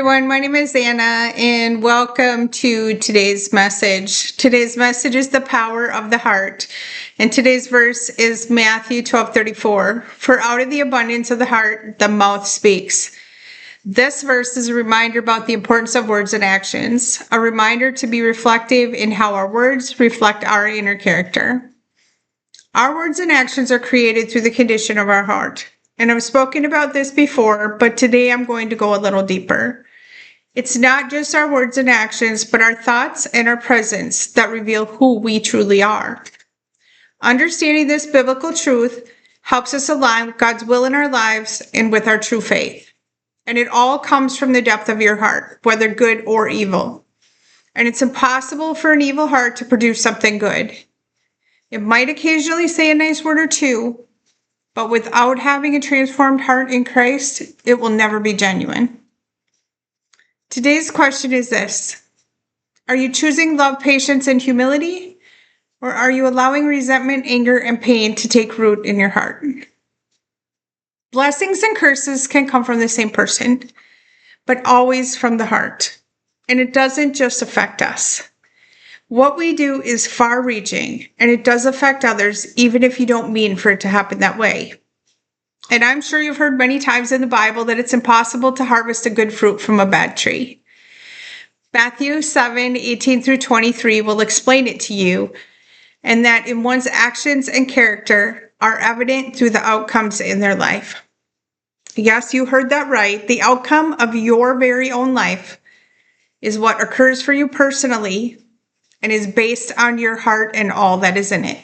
everyone. My name is Anna, and welcome to today's message. Today's message is the power of the heart, and today's verse is Matthew 12:34. For out of the abundance of the heart, the mouth speaks. This verse is a reminder about the importance of words and actions, a reminder to be reflective in how our words reflect our inner character. Our words and actions are created through the condition of our heart. And I've spoken about this before, but today I'm going to go a little deeper. It's not just our words and actions, but our thoughts and our presence that reveal who we truly are. Understanding this biblical truth helps us align with God's will in our lives and with our true faith. And it all comes from the depth of your heart, whether good or evil. And it's impossible for an evil heart to produce something good. It might occasionally say a nice word or two, but without having a transformed heart in Christ, it will never be genuine. Today's question is this: are you choosing love, patience, and humility? Or are you allowing resentment, anger, and pain to take root in your heart? Blessings and curses can come from the same person, but always from the heart. And it doesn't just affect us. What we do is far-reaching, and it does affect others, even if you don't mean for it to happen that way. And I'm sure you've heard many times in the Bible that it's impossible to harvest a good fruit from a bad tree. Matthew 7:18-23 will explain it to you, and that in one's actions and character are evident through the outcomes in their life. Yes, you heard that right. The outcome of your very own life is what occurs for you personally, and is based on your heart and all that is in it.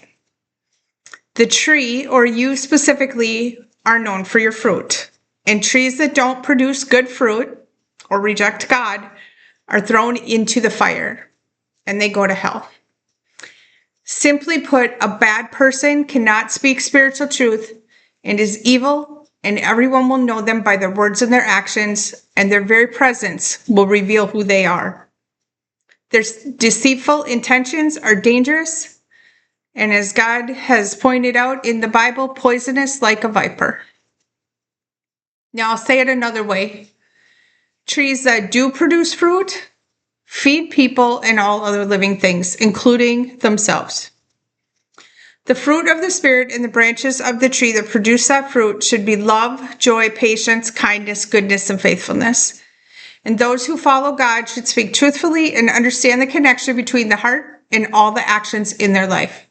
The tree, or you specifically, are known for your fruit. And trees that don't produce good fruit or reject God are thrown into the fire, and they go to hell. Simply put, a bad person cannot speak spiritual truth and is evil, and everyone will know them by their words and their actions, and their very presence will reveal who they are. Their deceitful intentions are dangerous, and as God has pointed out in the Bible, poisonous like a viper. Now I'll say it another way. Trees that do produce fruit feed people and all other living things, including themselves. The fruit of the Spirit and the branches of the tree that produce that fruit should be love, joy, patience, kindness, goodness, and faithfulness. And those who follow God should speak truthfully and understand the connection between the heart and all the actions in their life.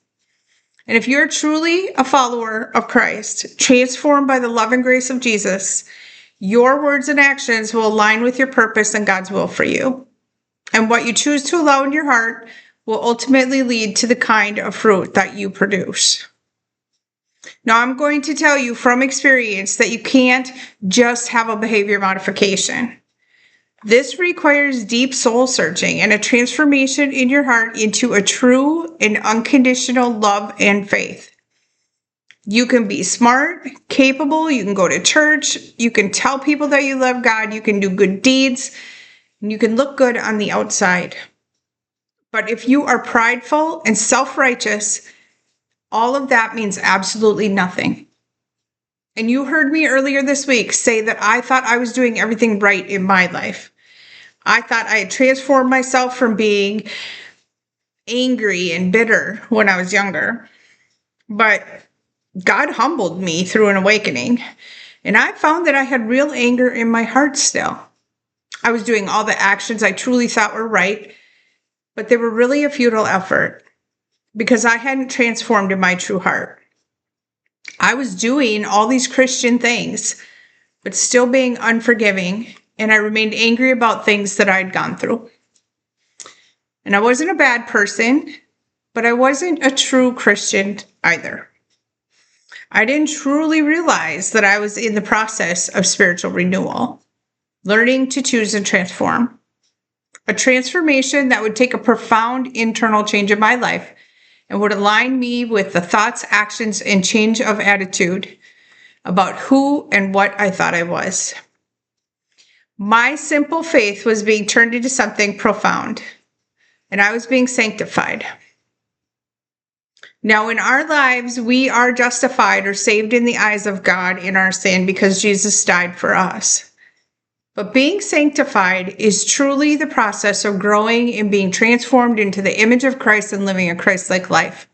And if you're truly a follower of Christ, transformed by the love and grace of Jesus, your words and actions will align with your purpose and God's will for you. And what you choose to allow in your heart will ultimately lead to the kind of fruit that you produce. Now, I'm going to tell you from experience that you can't just have a behavior modification. This requires deep soul searching and a transformation in your heart into a true and unconditional love and faith. You can be smart, capable, you can go to church, you can tell people that you love God, you can do good deeds, and you can look good on the outside. But if you are prideful and self-righteous, all of that means absolutely nothing. And you heard me earlier this week say that I thought I was doing everything right in my life. I thought I had transformed myself from being angry and bitter when I was younger. But God humbled me through an awakening. And I found that I had real anger in my heart still. I was doing all the actions I truly thought were right, but they were really a futile effort because I hadn't transformed in my true heart. I was doing all these Christian things, but still being unforgiving, and I remained angry about things that I had gone through. And I wasn't a bad person, but I wasn't a true Christian either. I didn't truly realize that I was in the process of spiritual renewal, learning to choose and transform. A transformation that would take a profound internal change in my life and would align me with the thoughts, actions, and change of attitude about who and what I thought I was. My simple faith was being turned into something profound, and I was being sanctified. Now, in our lives, we are justified or saved in the eyes of God in our sin because Jesus died for us. But being sanctified is truly the process of growing and being transformed into the image of Christ and living a Christ-like life.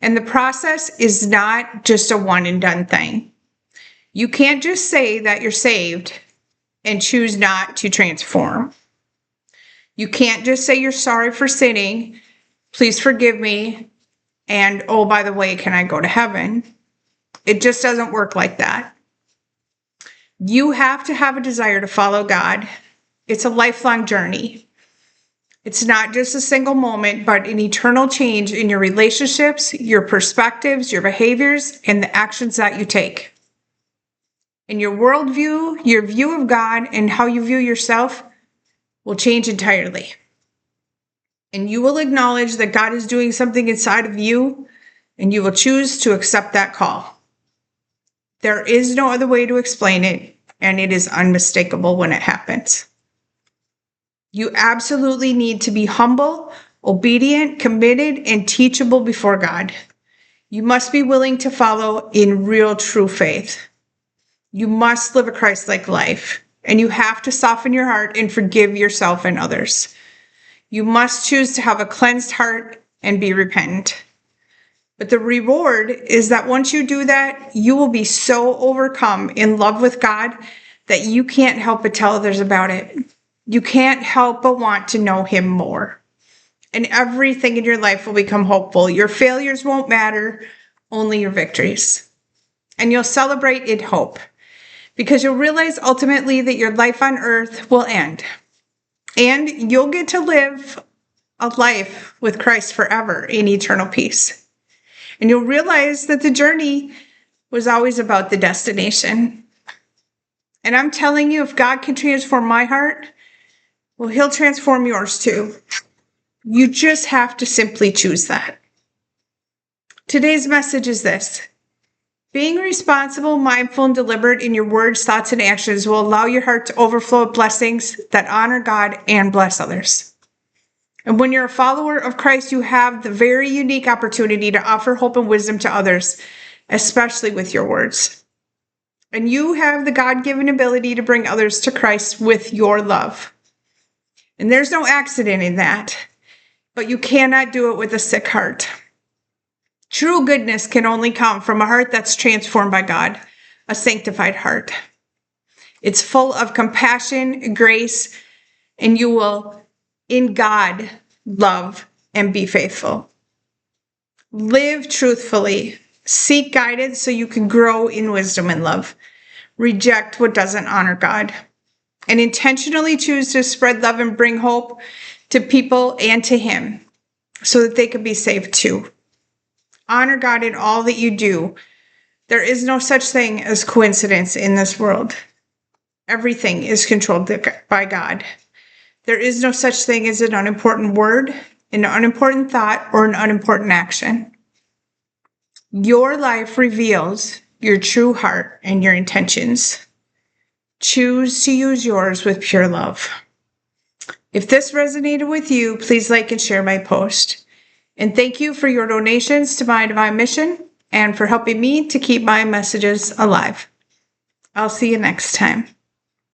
And the process is not just a one and done thing. You can't just say that you're saved and choose not to transform. You can't just say you're sorry for sinning, please forgive me, and oh, by the way, can I go to heaven? It just doesn't work like that. You have to have a desire to follow God. It's a lifelong journey. It's not just a single moment, but an eternal change in your relationships, your perspectives, your behaviors, and the actions that you take. And your worldview, your view of God, and how you view yourself will change entirely. And you will acknowledge that God is doing something inside of you, and you will choose to accept that call. There is no other way to explain it, and it is unmistakable when it happens. You absolutely need to be humble, obedient, committed, and teachable before God. You must be willing to follow in real, true faith. You must live a Christ-like life, and you have to soften your heart and forgive yourself and others. You must choose to have a cleansed heart and be repentant. But the reward is that once you do that, you will be so overcome in love with God that you can't help but tell others about it. You can't help but want to know Him more. And everything in your life will become hopeful. Your failures won't matter, only your victories. And you'll celebrate in hope, because you'll realize ultimately that your life on earth will end. And you'll get to live a life with Christ forever in eternal peace. And you'll realize that the journey was always about the destination. And I'm telling you, if God can transform my heart, well, He'll transform yours too. You just have to simply choose that. Today's message is this: being responsible, mindful, and deliberate in your words, thoughts, and actions will allow your heart to overflow with blessings that honor God and bless others. And when you're a follower of Christ, you have the very unique opportunity to offer hope and wisdom to others, especially with your words. And you have the God-given ability to bring others to Christ with your love. And there's no accident in that, but you cannot do it with a sick heart. True goodness can only come from a heart that's transformed by God, a sanctified heart. It's full of compassion, grace, and you will, in God, love and be faithful. Live truthfully. Seek guidance so you can grow in wisdom and love. Reject what doesn't honor God. And intentionally choose to spread love and bring hope to people and to Him so that they can be saved too. Honor God in all that you do. There is no such thing as coincidence in this world. Everything is controlled by God. There is no such thing as an unimportant word, an unimportant thought, or an unimportant action. Your life reveals your true heart and your intentions. Choose to use yours with pure love. If this resonated with you, please like and share my post. And thank you for your donations to my divine mission and for helping me to keep my messages alive. I'll see you next time.